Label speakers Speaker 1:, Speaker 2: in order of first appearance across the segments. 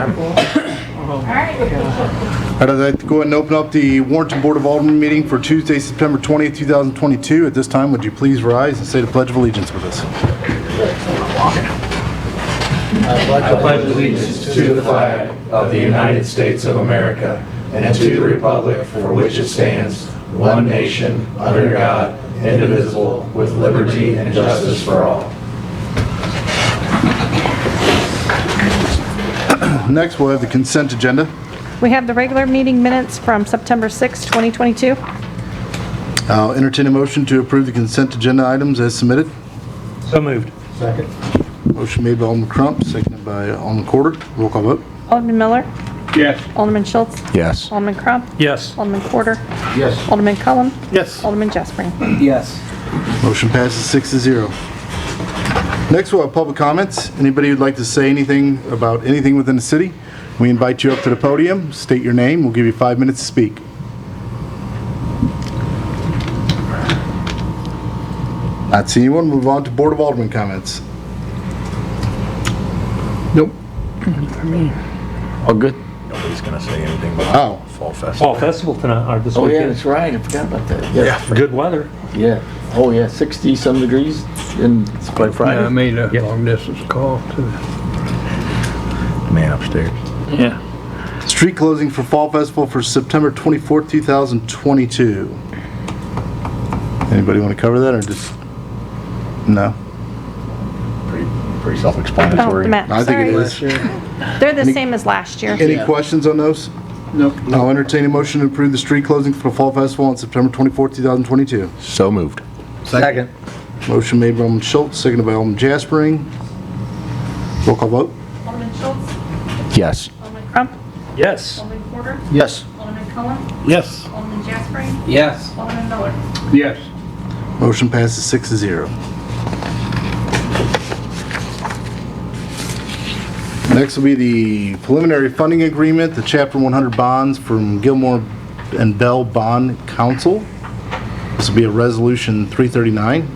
Speaker 1: I'd like to go ahead and open up the Warrenton Board of Alderman meeting for Tuesday, September 20th, 2022. At this time, would you please rise and say the Pledge of Allegiance with us?
Speaker 2: I pledge allegiance to the flag of the United States of America and to the republic for which it stands, one nation, under God, indivisible, with liberty and justice for all.
Speaker 1: Next, we'll have the consent agenda.
Speaker 3: We have the regular meeting minutes from September 6, 2022.
Speaker 1: I'll entertain a motion to approve the consent agenda items as submitted.
Speaker 4: So moved.
Speaker 2: Second.
Speaker 1: Motion made by Alderman Crump, seconded by Alderman Corder. Roll call vote.
Speaker 3: Alderman Miller.
Speaker 4: Yes.
Speaker 3: Alderman Schultz.
Speaker 5: Yes.
Speaker 3: Alderman Crump.
Speaker 4: Yes.
Speaker 3: Alderman Corder.
Speaker 2: Yes.
Speaker 3: Alderman Cullum.
Speaker 4: Yes.
Speaker 3: Alderman Jaspering.
Speaker 2: Yes.
Speaker 1: Motion passes 6-0. Next, we'll have public comments. Anybody who'd like to say anything about anything within the city, we invite you up to the podium, state your name, we'll give you 5 minutes to speak. Not seeing anyone, move on to Board of Alderman comments.
Speaker 5: Nope.
Speaker 6: All good.
Speaker 5: Nobody's gonna say anything about
Speaker 1: Oh.
Speaker 5: Fall Festival.
Speaker 4: Fall Festival tonight, or this
Speaker 6: Oh yeah,
Speaker 4: weekend.
Speaker 6: that's right. I forgot about that.
Speaker 5: Yeah.
Speaker 4: Good weather.
Speaker 6: Yeah. Oh yeah, 60-some degrees, and it's quite Friday.
Speaker 7: Yeah, I made a long distance call to
Speaker 5: Man upstairs.
Speaker 6: Yeah.
Speaker 1: Street closing for Fall Festival for September 24th, 2022. Anybody want to cover that or just, no?
Speaker 5: Pretty
Speaker 3: Oh,
Speaker 5: self-explanatory.
Speaker 3: the map.
Speaker 1: I think it is.
Speaker 3: They're the same as last year.
Speaker 1: Any questions on those?
Speaker 7: Nope.
Speaker 1: I'll entertain a motion to approve the street closing for the Fall Festival on September 24th, 2022.
Speaker 5: So moved.
Speaker 6: Second.
Speaker 1: Motion made by Alderman Schultz, seconded by Alderman Jaspering. Roll call vote.
Speaker 3: Alderman Schultz.
Speaker 5: Yes.
Speaker 3: Alderman Crump.
Speaker 4: Yes.
Speaker 3: Alderman Corder.
Speaker 6: Yes.
Speaker 3: Alderman Cullum.
Speaker 7: Yes.
Speaker 3: Alderman Jaspering.
Speaker 6: Yes.
Speaker 3: Alderman Miller.
Speaker 7: Yes.
Speaker 1: Motion passes 6-0. Next will be the preliminary funding agreement, the Chapter 100 bonds from Gilmore and Bell Bond Council. This will be a resolution 339.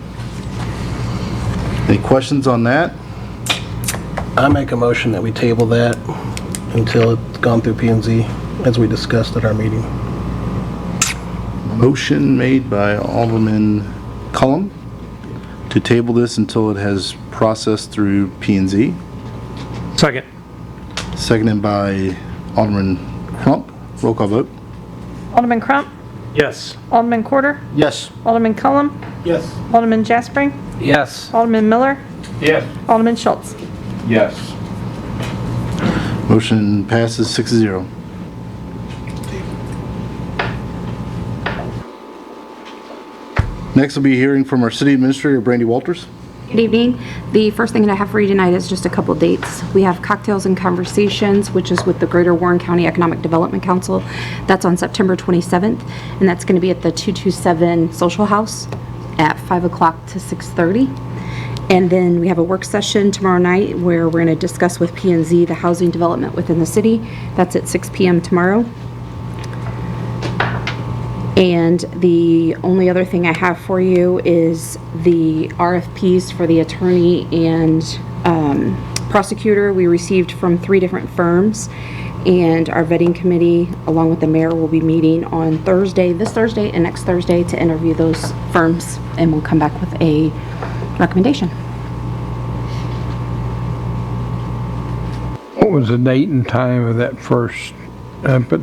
Speaker 1: Any questions on that?
Speaker 7: I make a motion that we table that until it's gone through P&Z, as we discussed at our meeting.
Speaker 1: Motion made by Alderman Cullum to table this until it has processed through P&Z.
Speaker 4: Second.
Speaker 1: Seconded by Alderman Crump. Roll call vote.
Speaker 3: Alderman Crump.
Speaker 4: Yes.
Speaker 3: Alderman Corder.
Speaker 6: Yes.
Speaker 3: Alderman Cullum.
Speaker 7: Yes.
Speaker 3: Alderman Jaspering.
Speaker 6: Yes.
Speaker 3: Alderman Miller.
Speaker 4: Yes.
Speaker 3: Alderman Schultz.
Speaker 2: Yes.
Speaker 1: Motion passes 6-0. Next will be a hearing from our City Administrator, Brandy Walters.
Speaker 8: Good evening. The first thing that I have for you tonight is just a couple dates. We have Cocktails and Conversations, which is with the Greater Warren County Economic Development Council. That's on September 27th, and that's going to be at the 227 Social House at 5 o'clock to 6:30. And then we have a work session tomorrow night where we're going to discuss with P&Z the housing development within the city. That's at 6 p.m. tomorrow. And the only other thing I have for you is the RFPs for the attorney and prosecutor we received from 3 different firms. And our vetting committee, along with the mayor, will be meeting on Thursday, this Thursday and next Thursday, to interview those firms. And we'll come back with a recommendation.
Speaker 7: What was the date and time of that first? But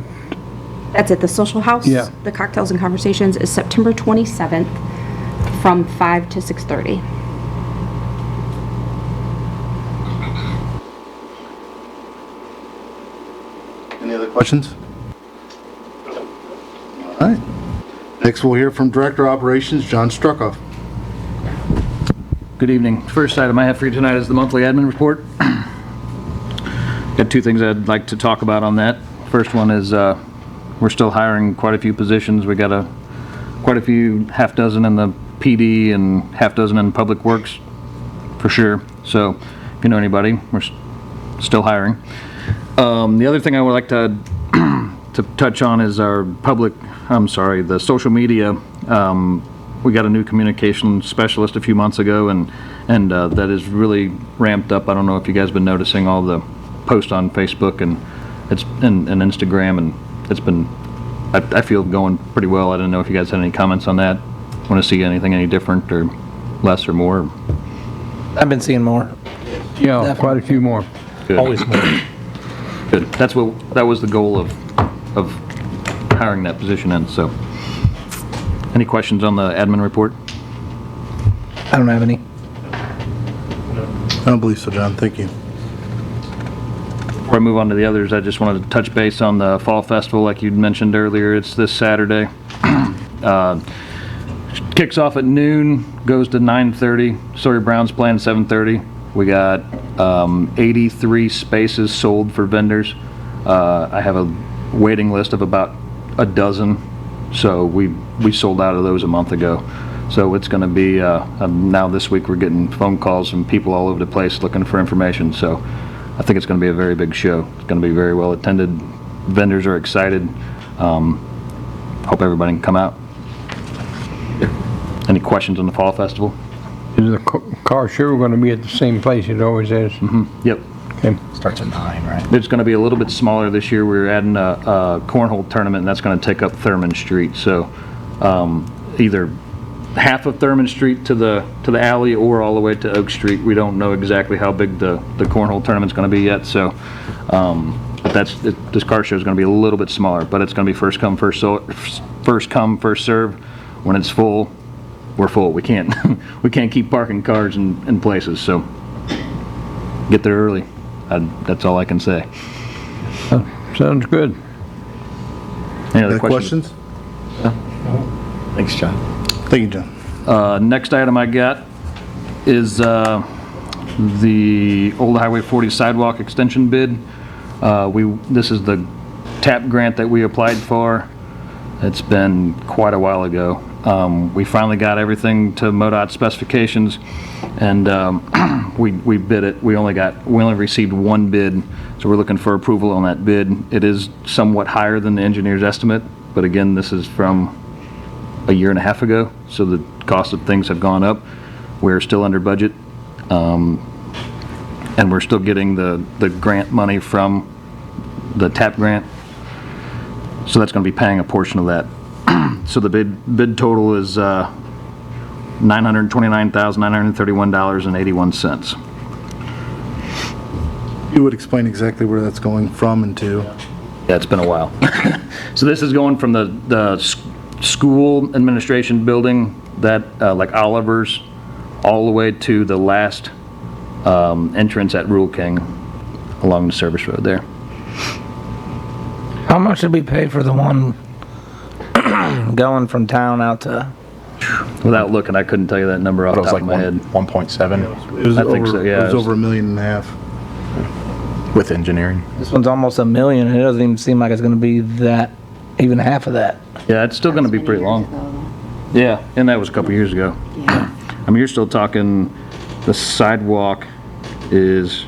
Speaker 8: That's at the Social House.
Speaker 7: Yeah.
Speaker 8: The Cocktails and Conversations is September 27th from 5 to 6:30.
Speaker 1: Any other questions? All right. Next, we'll hear from Director of Operations, John Struckoff.
Speaker 9: Good evening. First item I have for you tonight is the monthly admin report. Got 2 things I'd like to talk about on that. First one is we're still hiring quite a few positions. We got quite a few, half dozen in the PD and half dozen in Public Works for sure. So if you know anybody, we're still hiring. The other thing I would like to touch on is the social media. We got a new communication specialist a few months ago, and that is really ramped up. I don't know if you guys have been noticing all the post on Facebook and Instagram, and it's been, I feel, going pretty well. I didn't know if you guys had any comments on that. Want to see anything any different or less or more?
Speaker 7: I've been seeing more.
Speaker 10: Yeah, quite a few more.
Speaker 9: Good.
Speaker 4: Always more.
Speaker 9: Good. That was the goal of hiring that position in, so. Any questions on the admin report?
Speaker 7: I don't have any.
Speaker 1: I don't believe so, John. Thank you.
Speaker 9: Before I move on to the others, I just wanted to touch base on the Fall Festival, like you'd mentioned earlier. It's this Saturday. Kicks off at noon, goes to 9:30. Sawyer Brown's playing 7:30. We got 83 spaces sold for vendors. I have a waiting list of about a dozen, so we sold out of those a month ago. So it's going to be, now this week we're getting phone calls from people all over the place looking for information. So I think it's going to be a very big show. It's going to be very well attended. Vendors are excited. Hope everybody can come out. Any questions on the Fall Festival?
Speaker 10: Is the car show going to be at the same place it always is?
Speaker 9: Yep.
Speaker 10: Okay.
Speaker 5: Starts at 9, right?
Speaker 9: It's going to be a little bit smaller this year. We're adding a cornhole tournament, and that's going to take up Thurman Street. So either half of Thurman Street to the alley or all the way to Oak Street. We don't know exactly how big the cornhole tournament's going to be yet. So this car show is going to be a little bit smaller, but it's going to be first come, first serve. When it's full, we're full. We can't keep parking cars in places. So get there early. That's all I can say.
Speaker 10: Sounds good.
Speaker 9: Any other
Speaker 1: Any questions?
Speaker 5: Thanks, John.
Speaker 1: Thank you, John.
Speaker 9: Next item I got is the Old Highway 40 sidewalk extension bid. This is the TAP grant that we applied for. It's been quite a while ago. We finally got everything to MoDOT specifications, and we bid it. We only received one bid, so we're looking for approval on that bid. It is somewhat higher than the engineer's estimate, but again, this is from a year and a half ago, so the cost of things have gone up. We're still under budget, and we're still getting the grant money from the TAP grant, so that's going to be paying a portion of that. So the bid total is $929,931.81.
Speaker 1: You would explain exactly where that's going from and to.
Speaker 9: Yeah, it's been a while. So this is going from the school administration building, that like Oliver's, all the way to the last entrance at Rule King along the service road there.
Speaker 11: How much did we pay for the one going from town out to?
Speaker 9: Without looking, I couldn't tell you that number off the
Speaker 5: It was
Speaker 9: top
Speaker 5: like
Speaker 9: of my head.
Speaker 5: 1.7
Speaker 1: It was
Speaker 9: I think so, yeah.
Speaker 1: It was over $1.5 million.
Speaker 5: with engineering.
Speaker 11: This one's almost $1 million, and it doesn't even seem like it's gonna be that, even half of that.
Speaker 9: Yeah, it's still going to be pretty long. Yeah, and that was a couple years ago.
Speaker 8: Yeah.
Speaker 9: I mean, you're still talking, the sidewalk is,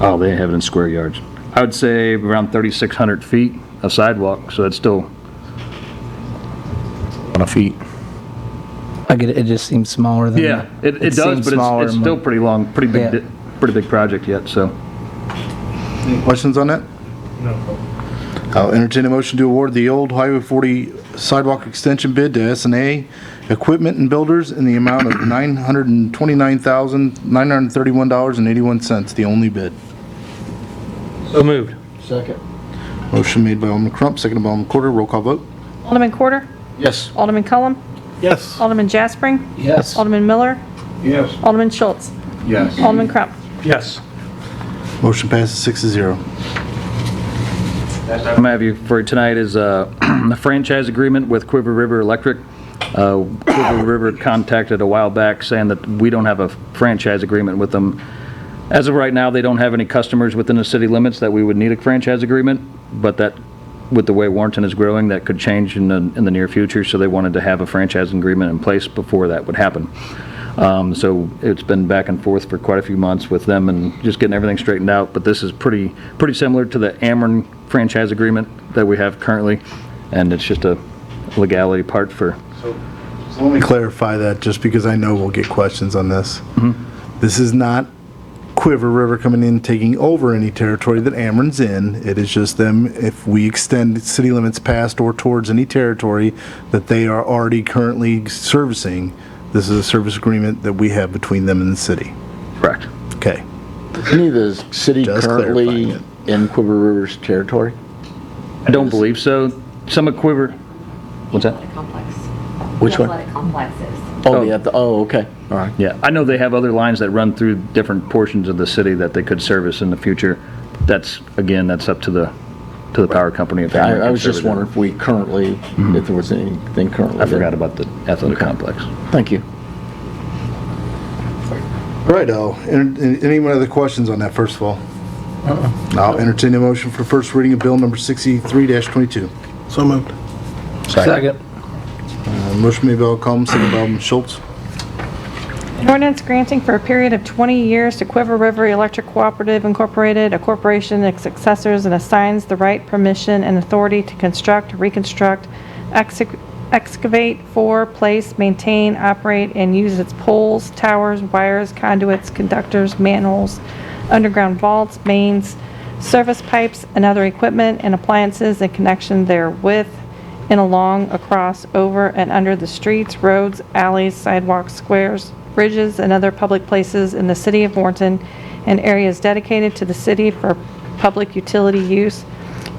Speaker 9: oh, they have it in square yards. I would say around 3,600 feet of sidewalk, so it's still,
Speaker 5: On a feet.
Speaker 11: I get it, it just seems smaller than.
Speaker 9: yeah, it does,
Speaker 11: seems
Speaker 9: but
Speaker 11: smaller
Speaker 9: it's
Speaker 11: and
Speaker 9: still
Speaker 11: more-
Speaker 9: pretty long, pretty
Speaker 11: Yeah.
Speaker 9: big project yet, so.
Speaker 1: Any questions on that? No. I'll entertain a motion to award the Old Highway 40 sidewalk extension bid to S&A Equipment and Builders in the amount of $929,931.81, the only bid.
Speaker 4: So moved.
Speaker 6: Second.
Speaker 1: Motion made by Alderman Crump, seconded by Alderman Quarter. Roll call vote.
Speaker 3: Alderman Quarter,
Speaker 6: Yes.
Speaker 3: Alderman Cullum,
Speaker 7: Yes.
Speaker 3: Alderman Jaspering,
Speaker 11: Yes.
Speaker 3: Alderman Miller,
Speaker 10: Yes.
Speaker 3: Alderman Schultz,
Speaker 5: Yes.
Speaker 3: Alderman Crump.
Speaker 4: Yes.
Speaker 1: Motion passes 6-0.
Speaker 9: I'm gonna have you for tonight is a franchise agreement with Quiver River Electric. Quiver River contacted a while back saying that we don't have a franchise agreement with them. As of right now, they don't have any customers within the city limits that we would need a franchise agreement, but that, with the way Warrenton is growing, that could change in the near future, so they wanted to have a franchise agreement in place before that would happen. So it's been back and forth for quite a few months with them and just getting everything straightened out, but this is pretty similar to the Ameren franchise agreement that we have currently, and it's just a legality part for.
Speaker 1: So let me clarify that, just because I know we'll get questions on this. This is not Quiver River coming in, taking over any territory that Ameren's in. It is just them, if we extend city limits past or towards any territory that they are already currently servicing, this is a service agreement that we have between them and the city.
Speaker 9: Correct.
Speaker 1: Okay.
Speaker 6: Is any of the city
Speaker 1: Just
Speaker 6: currently
Speaker 1: clarifying
Speaker 6: in Quiver River's territory?
Speaker 9: I don't believe so. Some of Quiver, what's that?
Speaker 8: Complex.
Speaker 6: Which one?
Speaker 8: Athletic complexes.
Speaker 6: Oh, okay, all right.
Speaker 9: Yeah, I know they have other lines that run through different portions of the city that they could service in the future. That's, again, that's up to the power company. If they want to
Speaker 6: I was just
Speaker 9: service it.
Speaker 6: wondering if we currently, if there was anything currently.
Speaker 9: I
Speaker 6: there.
Speaker 9: forgot about the athletic complex.
Speaker 6: Thank you.
Speaker 1: All right, any other questions on that, first of all? I'll entertain a motion for first reading of bill number 63-22.
Speaker 7: So moved.
Speaker 11: Second.
Speaker 1: Motion made by Alcom, second by Alderman Schultz.
Speaker 3: An ordinance granting for a period of 20 years to Quiver River Electric Cooperative Incorporated, a corporation, its successors, and assigns the right, permission, and authority to construct, reconstruct, excavate, place, maintain, operate, and use its poles, towers, wires, conduits, conductors, manholes, underground vaults, mains, service pipes, and other equipment and appliances in connection therewith, in, along, across, over, and under the streets, roads, alleys, sidewalks, squares, bridges, and other public places in the city of Warrenton and areas dedicated to the city for public utility use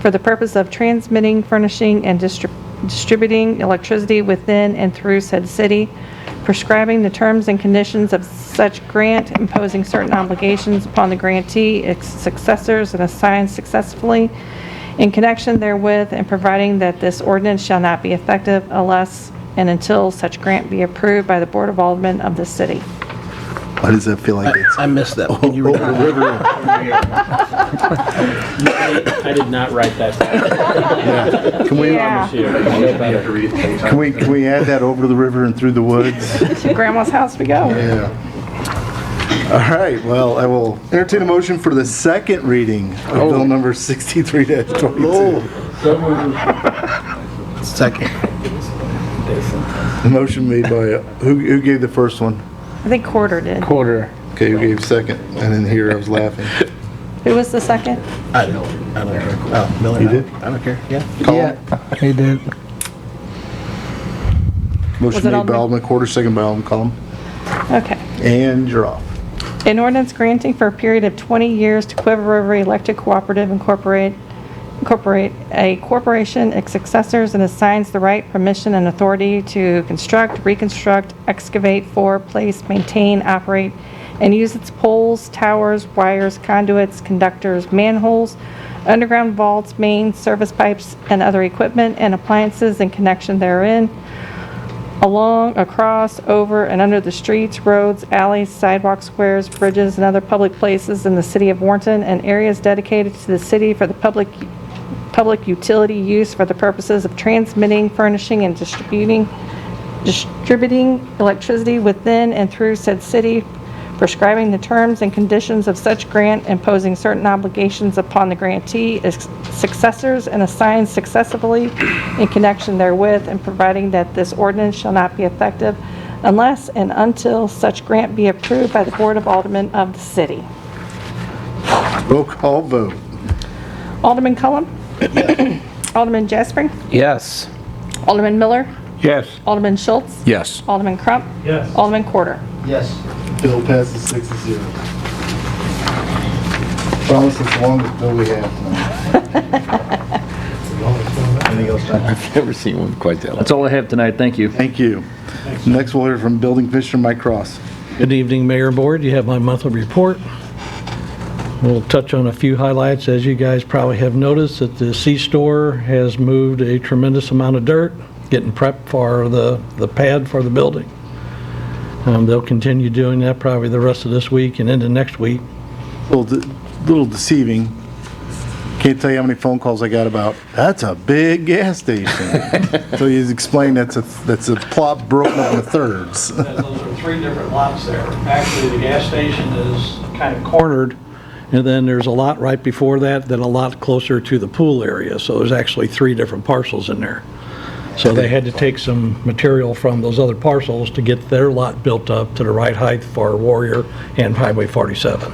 Speaker 3: for the purpose of transmitting, furnishing, and distributing electricity within and through said city, prescribing the terms and conditions of such grant, imposing certain obligations upon the grantee, its successors, and assigned successfully in connection therewith, and providing that this ordinance shall not be effective unless and until such grant be approved by the Board of Aldermen of the city.
Speaker 1: Why does that feel like it's...
Speaker 7: I missed that. Can you read that?
Speaker 10: I did not write that down.
Speaker 1: Can we,
Speaker 3: Yeah.
Speaker 1: can we add that over to the river and through the woods?
Speaker 3: To Grandma's house we go.
Speaker 1: Yeah. All right, well, I will entertain a motion for the second reading of bill number 63-22.
Speaker 7: Second.
Speaker 1: Motion made by, who gave the first one?
Speaker 3: I think Quarter did.
Speaker 11: Quarter.
Speaker 1: Okay, who gave second? I didn't hear, I was laughing.
Speaker 3: Who was the second?
Speaker 7: I don't care. Oh, Miller.
Speaker 1: You did?
Speaker 7: I don't care, yeah.
Speaker 11: Yeah, he did.
Speaker 1: Motion
Speaker 3: it
Speaker 1: made by
Speaker 3: Alderman?
Speaker 1: Alderman Quarter, second by Alderman Collum.
Speaker 3: Okay.
Speaker 1: And you're off.
Speaker 3: An ordinance granting for a period of 20 years to Quiver River Electric Cooperative Incorporate a corporation, its successors, and assigns the right, permission, and authority to construct, reconstruct, excavate, place, maintain, operate, and use its poles, towers, wires, conduits, conductors, manholes, underground vaults, mains, service pipes, and other equipment and appliances in connection therein, along, across, over, and under the streets, roads, alleys, sidewalks, squares, bridges, and other public places in the city of Warrenton and areas dedicated to the city for the public utility use for the purposes of transmitting, furnishing, and distributing electricity within and through said city, prescribing the terms and conditions of such grant, imposing certain obligations upon the grantee, its successors, and assigned successively in connection therewith, and providing that this ordinance shall not be effective unless and until such grant be approved by the Board of Aldermen of the city.
Speaker 1: Roll call vote.
Speaker 3: Alderman Cullum? Alderman Jaspering?
Speaker 11: Yes.
Speaker 3: Alderman Miller?
Speaker 10: Yes.
Speaker 3: Alderman Schultz?
Speaker 5: Yes.
Speaker 3: Alderman Crump?
Speaker 10: Yes.
Speaker 3: Alderman Quarter?
Speaker 7: Yes.
Speaker 1: Bill passes 6-0. Promise it's the longest bill we have tonight. Anything else, John?
Speaker 6: I've never seen one quite that long.
Speaker 9: That's all I have tonight. Thank you.
Speaker 1: Thank you. Next we'll hear from Building Commissioner Mike Cross.
Speaker 12: Good evening, Mayor and Board. You have my monthly report. We'll touch on a few highlights. As you guys probably have noticed, that the C-Store has moved a tremendous amount of dirt, getting prepped for the pad for the building. They'll continue doing that probably the rest of this week and into next week.
Speaker 1: Little deceiving. Can't tell you how many phone calls I got about, that's a big gas station. So he's explained that's a plot broken up into thirds.
Speaker 12: Those are three different lots there. Actually, the gas station is kind of cornered, and then there's a lot right before that, then a lot closer to the pool area. So there's actually three different parcels in there. So they had to take some material from those other parcels to get their lot built up to the right height for Warrior and Highway 47.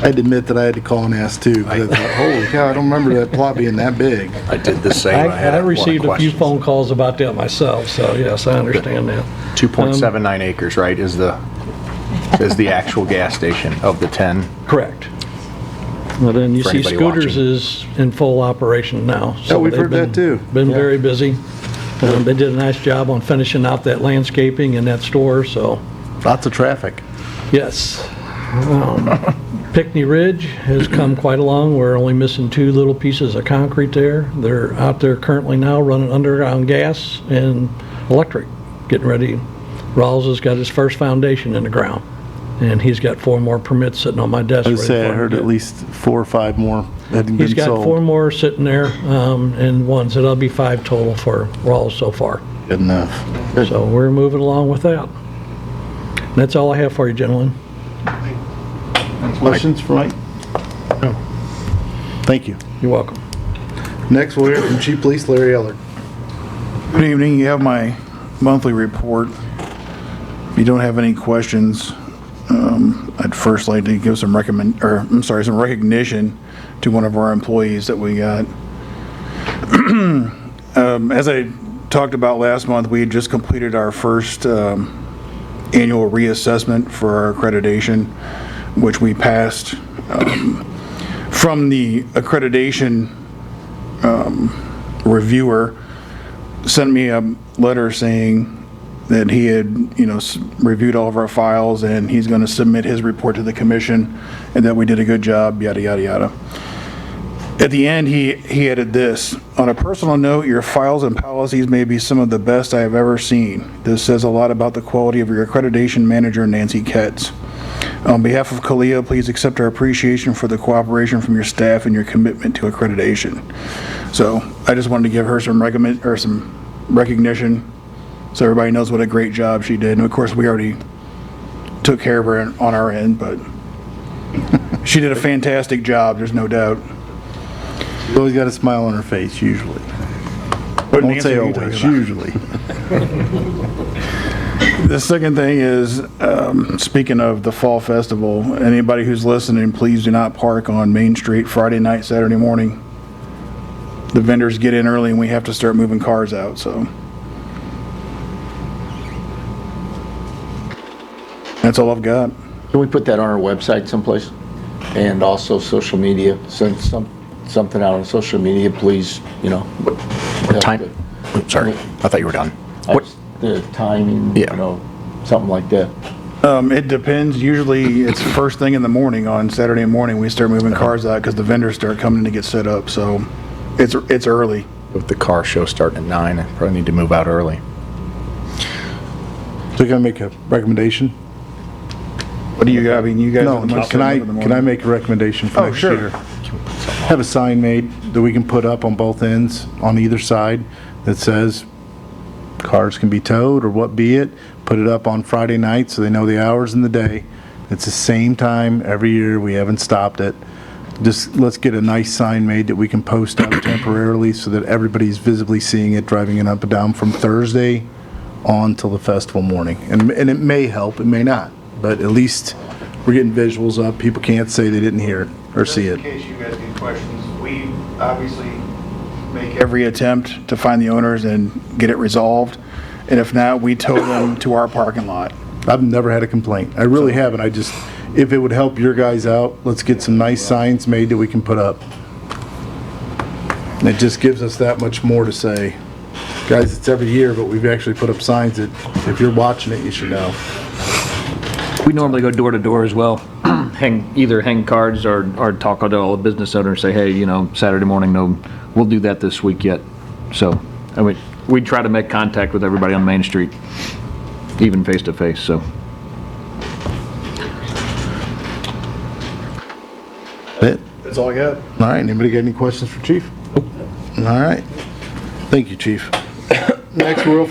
Speaker 1: I had to admit that I had to call and ask too, because I thought, holy cow, I don't remember that plot being that big.
Speaker 5: I did the same.
Speaker 12: I received a few phone calls about that myself, so yes, I understand that.
Speaker 5: 2.79 acres, right, is the actual gas station of the 10.
Speaker 12: Correct. Well, then you
Speaker 5: For
Speaker 12: see
Speaker 5: anybody
Speaker 12: Scooters
Speaker 5: watching.
Speaker 12: is in full operation now.
Speaker 1: Oh, we've
Speaker 12: they've
Speaker 1: heard that too.
Speaker 12: Been very busy. They did a nice job on finishing out that landscaping in that store, so,
Speaker 1: Lots of traffic.
Speaker 12: yes. Pickney Ridge has come quite along. We're only missing 2 little pieces of concrete there. They're out there currently now running underground gas and electric, getting ready. Rawls has got his first foundation in the ground, and he's got 4 more permits sitting on my desk.
Speaker 1: I would
Speaker 12: ready
Speaker 1: say
Speaker 12: for
Speaker 1: I
Speaker 12: him
Speaker 1: heard
Speaker 12: to
Speaker 1: at
Speaker 12: get.
Speaker 1: least 4 or 5 more hadn't
Speaker 12: He's
Speaker 1: been
Speaker 12: got
Speaker 1: sold.
Speaker 12: 4 more sitting there, and one, so that'll be 5 total for Rawls so far.
Speaker 1: Good enough.
Speaker 12: So we're moving along with that. That's all I have for you, gentlemen.
Speaker 1: Questions for Mike? No. Thank you.
Speaker 12: You're welcome.
Speaker 1: Next, we'll hear from Chief Police Larry Eller.
Speaker 13: Good evening. You have my monthly report. If you don't have any questions, I'd first like to give some some recognition to one of our employees that we got. As I talked about last month, we had just completed our first annual reassessment for our accreditation, which we passed. From the accreditation reviewer, sent me a letter saying that he had, reviewed all of our files and he's going to submit his report to the commission and that we did a good job, yada, yada, yada. At the end, he added this: on a personal note, your files and policies may be some of the best I have ever seen. This says a lot about the quality of your accreditation manager, Nancy Ketz. On behalf of CALEA, please accept our appreciation for the cooperation from your staff and your commitment to accreditation. So I just wanted to give her some recognition so everybody knows what a great job she did. And of course, we already took care of her on our end, but she did a fantastic job, there's no doubt.
Speaker 1: She's always got a smile on her face, usually.
Speaker 13: What
Speaker 1: Won't
Speaker 13: Nancy
Speaker 1: say
Speaker 13: are you
Speaker 1: always,
Speaker 13: talking about?
Speaker 1: usually.
Speaker 13: The second thing is, speaking of the Fall Festival, anybody who's listening, please do not park on Main Street Friday night, Saturday morning. The vendors get in early and we have to start moving cars out, so. That's all I've got.
Speaker 6: Can we put that on our website someplace? And also social media, send something out on social media, please,
Speaker 5: What time? Oops, sorry, I thought you were done. What?
Speaker 6: The timing,
Speaker 5: Yeah.
Speaker 6: something like that.
Speaker 13: It depends. Usually it's first thing in the morning on Saturday morning we start moving cars out because the vendors start coming to get set up, so it's early.
Speaker 5: With the car show starting at 9, I probably need to move out early.
Speaker 1: So can I make a recommendation?
Speaker 13: What do you got? I mean, you guys
Speaker 1: No,
Speaker 13: are the ones
Speaker 1: can I
Speaker 13: setting up in the morning.
Speaker 1: make a recommendation for
Speaker 13: Oh,
Speaker 1: next
Speaker 13: sure.
Speaker 1: year? Have a sign made that we can put up on both ends, on either side, that says cars can be towed or what be it. Put it up on Friday night so they know the hours in the day. It's the same time every year. We haven't stopped it. Just let's get a nice sign made that we can post up temporarily so that everybody's visibly seeing it, driving it up and down from Thursday on till the festival morning. And it may help, it may not, but at least we're getting visuals up. People can't say they didn't hear it or see it.
Speaker 13: Just in case you guys get questions, we obviously make every attempt to find the owners and get it resolved. And if not, we tow them to our parking lot.
Speaker 1: I've never had a complaint. I really haven't. If it would help your guys out, let's get some nice signs made that we can put up. And it just gives us that much more to say. Guys, it's every year, but we've actually put up signs that if you're watching it, you should know.
Speaker 9: We normally go door to door as well. Either hang cards or talk to all the business owners, say, hey, Saturday morning, no, we'll do that this week yet. So, we try to make contact with everybody on Main Street, even face to face, so.
Speaker 13: That's all I got.
Speaker 1: All right, anybody got any questions for Chief? All right. Thank you, Chief. Next, we'll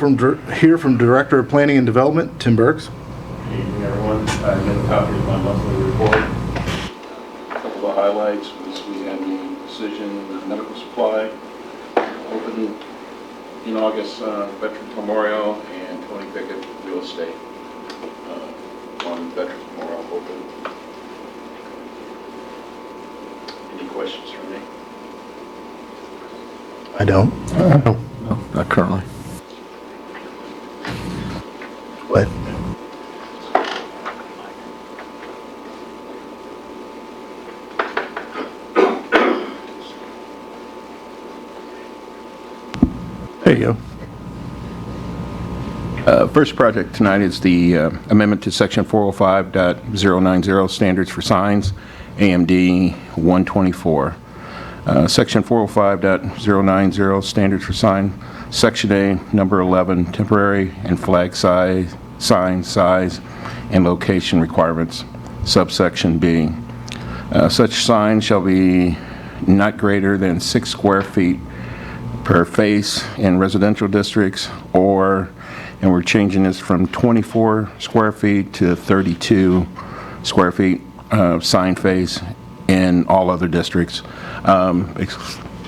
Speaker 1: hear from Director of Planning and Development, Tim Burks.
Speaker 14: Good evening, everyone. I made a copy of my monthly report. A couple of highlights was we had the decision with medical supply open in August, Veterans Memorial, and Tony Pickett Real Estate on Veterans Memorial open. questions for me?
Speaker 1: I don't.
Speaker 5: Not currently.
Speaker 1: What? There you go.
Speaker 15: First project tonight is the amendment to Section 405.090 Standards for Signs, AMD 124. Section 405.090 Standards for Sign, Section A, Number 11, Temporary and Flag Size, Sign Size, and Location Requirements, Subsection B. Such sign shall be not greater than 6 square feet per face in residential districts, and we're changing this from 24 square feet to 32 square feet sign face in all other districts.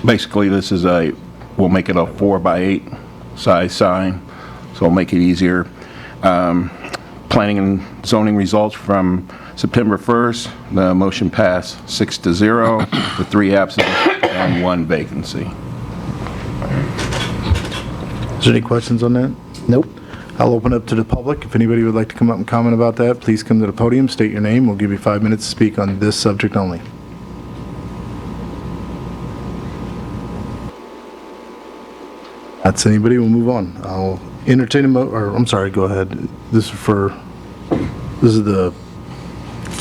Speaker 15: Basically, this is we'll make it a 4x8 size sign, so it'll make it easier. Planning and zoning results from September 1st, the motion passed 6-0 with 3 absent and 1 vacancy.
Speaker 1: Is there any questions on that?
Speaker 7: Nope.
Speaker 1: I'll open up to the public. If anybody would like to come up and comment about that, please come to the podium, state your name. We'll give you 5 minutes to speak on this subject only. That's anybody. We'll move on. I'll entertain I'm sorry, go ahead. This is the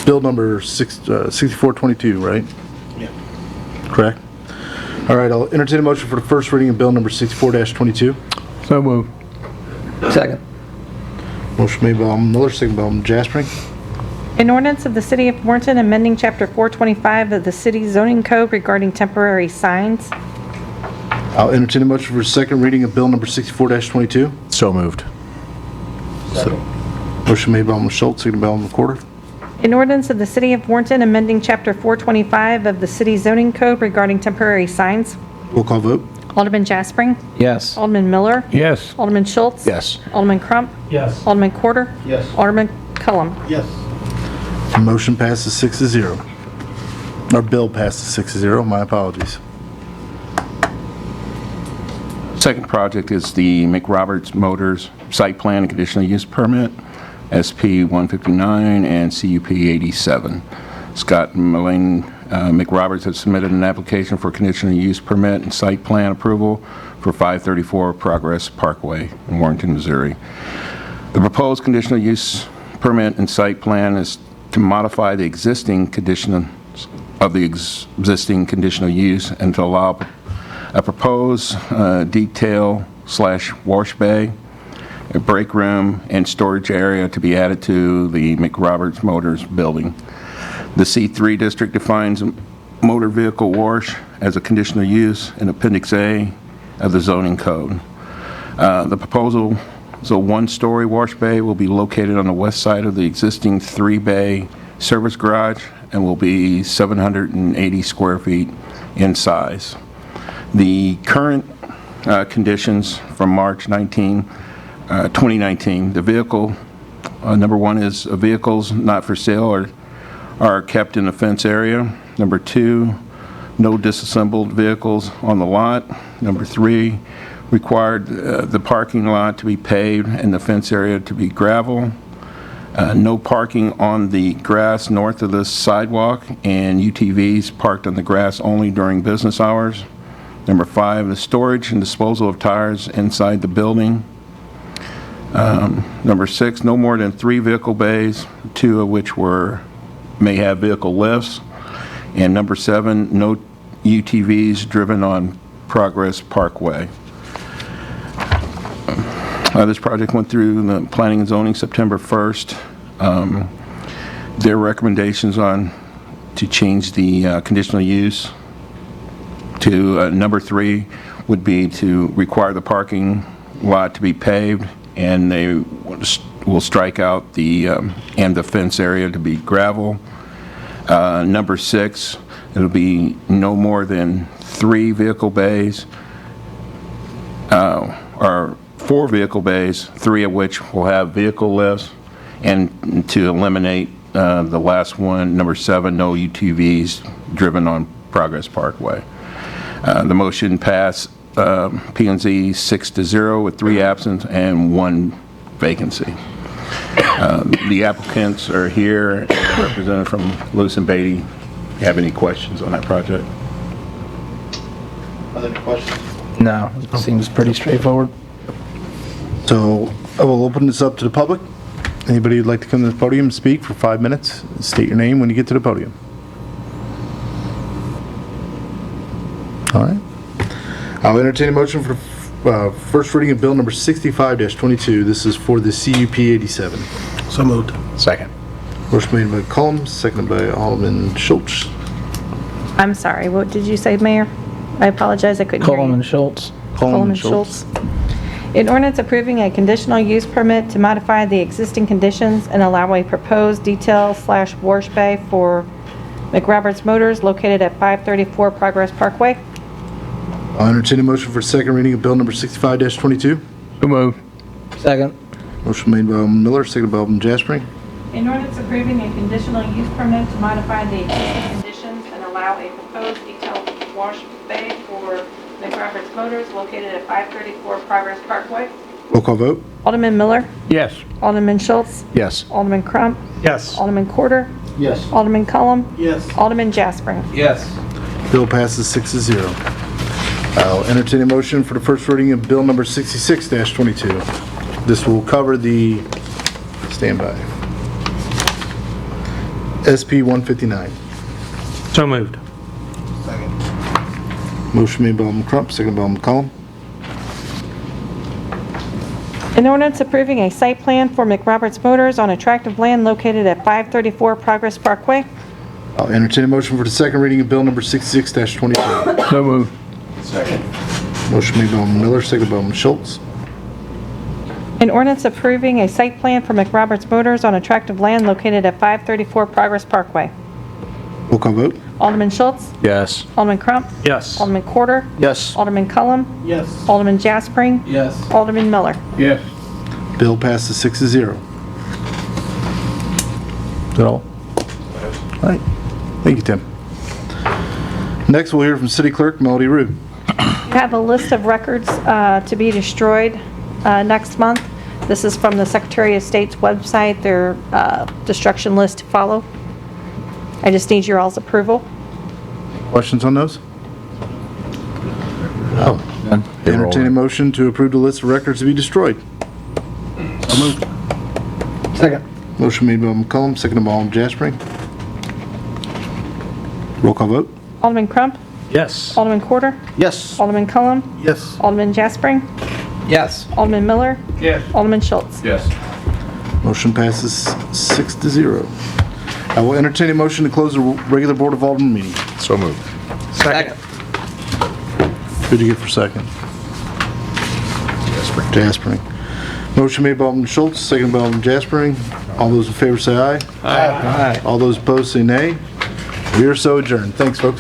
Speaker 1: bill number 6422, right?
Speaker 7: Yeah.
Speaker 1: Correct? All right, I'll entertain a motion for the first reading of bill number 64-22.
Speaker 10: So moved.
Speaker 11: Second.
Speaker 1: Motion made by Alderman Miller, second by Alderman Jaspering.
Speaker 3: An ordinance of the City of Warrenton amending Chapter 425 of the city's zoning code regarding temporary signs.
Speaker 1: I'll entertain a motion for second reading of bill number 64-22.
Speaker 5: So moved.
Speaker 1: Motion made by Alderman Schultz, second by Alderman Corder.
Speaker 3: An ordinance of the City of Warrenton amending Chapter 425 of the city's zoning code regarding temporary signs.
Speaker 1: Roll call vote.
Speaker 3: Alderman Jaspering.
Speaker 11: Yes.
Speaker 3: Alderman Miller.
Speaker 10: Yes.
Speaker 3: Alderman Schultz.
Speaker 5: Yes.
Speaker 3: Alderman Crump.
Speaker 12: Yes.
Speaker 3: Alderman Corder.
Speaker 7: Yes.
Speaker 3: Alderman Cullum.
Speaker 7: Yes.
Speaker 1: Motion passes 6-0. Our bill passes 6-0. My apologies.
Speaker 15: Second project is the McRoberts Motors Site Plan and Conditional Use Permit, SP 159 and CUP 87. Scott and Elaine McRoberts have submitted an application for conditional use permit and site plan approval for 534 Progress Parkway in Warrenton, Missouri. The proposed conditional use permit and site plan is to modify the existing conditional use and to allow a proposed detail/wash bay, a break room, and storage area to be added to the McRoberts Motors building. The C3 district defines a motor vehicle wash as a conditional use in Appendix A of the zoning code. The proposal is a 1-story wash bay will be located on the west side of the existing 3-bay service garage and will be 780 square feet in size. The current conditions from March 2019, the vehicle, number 1 is vehicles not for sale are kept in the fence area. Number 2, no disassembled vehicles on the lot. Number 3, required the parking lot to be paved and the fence area to be gravel. No parking on the grass north of the sidewalk, and UTVs parked on the grass only during business hours. Number 5, the storage and disposal of tires inside the building. Number 6, no more than 3 vehicle bays, 2 of which may have vehicle lifts. And number 7, no UTVs driven on Progress Parkway. This project went through the Planning and Zoning September 1st. Their recommendations to change the conditional use to number 3 would be to require the parking lot to be paved, and they will strike out and the fence area to be gravel. Number 6, it'll be no more than 3 vehicle bays, or 4 vehicle bays, 3 of which will have vehicle lifts, and to eliminate the last one, number 7, no UTVs driven on Progress Parkway. The motion passed P&Z 6-0 with 3 absent and 1 vacancy. The applicants are here, represented from Lewis and Beatty. Do you have any questions on that project?
Speaker 6: Other questions?
Speaker 11: No, it seems pretty straightforward.
Speaker 1: So I will open this up to the public. Anybody who'd like to come to the podium and speak for 5 minutes, state your name when you get to the podium. All right. I'll entertain a motion for first reading of bill number 65-22. This is for the CUP 87.
Speaker 7: So moved.
Speaker 5: Second.
Speaker 1: Motion made by Cullum, seconded by Alderman Schultz.
Speaker 3: I'm sorry, what did you say, Mayor? I apologize, I couldn't hear you.
Speaker 11: Coleman Schultz.
Speaker 3: Coleman Schultz. An ordinance approving a conditional use permit to modify the existing conditions and allow a proposed detail/wash bay for McRoberts Motors located at 534 Progress Parkway.
Speaker 1: I'll entertain a motion for second reading of bill number 65-22.
Speaker 5: So moved.
Speaker 11: Second.
Speaker 1: Motion made by Alderman Miller, seconded by Alderman Jaspering.
Speaker 3: An ordinance approving a conditional use permit to modify the existing conditions and allow a proposed detailed wash bay for McRoberts Motors located at 534 Progress Parkway.
Speaker 1: Roll call vote.
Speaker 3: Alderman Miller.
Speaker 5: Yes.
Speaker 3: Alderman Schultz.
Speaker 5: Yes.
Speaker 3: Alderman Crump.
Speaker 4: Yes.
Speaker 3: Alderman Corder.
Speaker 6: Yes.
Speaker 3: Alderman Cullum.
Speaker 7: Yes.
Speaker 3: Alderman Jaspering.
Speaker 4: Yes.
Speaker 1: Bill passes 6-0. I'll entertain a motion for the first reading of bill number 66-22. This will cover the standby. SP 159.
Speaker 4: So moved.
Speaker 1: Motion made by Alderman Crump, seconded by Alderman Cullum.
Speaker 3: An ordinance approving a site plan for McRoberts Motors on a tract of land located at 534 Progress Parkway.
Speaker 1: I'll entertain a motion for the second reading of bill number 66-22.
Speaker 5: So moved.
Speaker 14: Second.
Speaker 1: Motion made by Alderman Miller, seconded by Alderman Schultz.
Speaker 3: An ordinance approving a site plan for McRoberts Motors on a tract of land located at 534 Progress Parkway.
Speaker 1: Roll call vote.
Speaker 3: Alderman Schultz.
Speaker 5: Yes.
Speaker 3: Alderman Crump.
Speaker 4: Yes.
Speaker 3: Alderman Corder.
Speaker 6: Yes.
Speaker 3: Alderman Cullum.
Speaker 7: Yes.
Speaker 3: Alderman Jaspering.
Speaker 7: Yes.
Speaker 3: Alderman Miller.
Speaker 5: Yes.
Speaker 1: Bill passes 6-0. Is that all? All right. Thank you, Tim. Next, we'll hear from City Clerk Melody Rue.
Speaker 3: We have a list of records to be destroyed next month. This is from the Secretary of State's website, their destruction list to follow. I just need your all's approval.
Speaker 1: Questions on those? Oh. Entertain a motion to approve the list of records to be destroyed.
Speaker 6: So moved. Second.
Speaker 1: Motion made by Alderman Cullum, seconded by Alderman Jaspering. Roll call vote.
Speaker 3: Alderman Crump.
Speaker 4: Yes.
Speaker 3: Alderman Corder.
Speaker 6: Yes.
Speaker 3: Alderman Cullum.
Speaker 1: Yes.
Speaker 3: Alderman Jaspering.
Speaker 11: Yes.
Speaker 3: Alderman Miller.
Speaker 4: Yes.
Speaker 3: Alderman Schultz.
Speaker 14: Yes.
Speaker 1: Motion passes 6-0. I will entertain a motion to close the regular Board of Alderman meeting.
Speaker 5: So moved.
Speaker 11: Second.
Speaker 1: Who'd you get for second? Jaspering. Motion made by Alderman Schultz, seconded by Alderman Jaspering. All those in favor say aye.
Speaker 11: Aye.
Speaker 1: All those opposed say nay. We are so adjourned. Thanks, folks.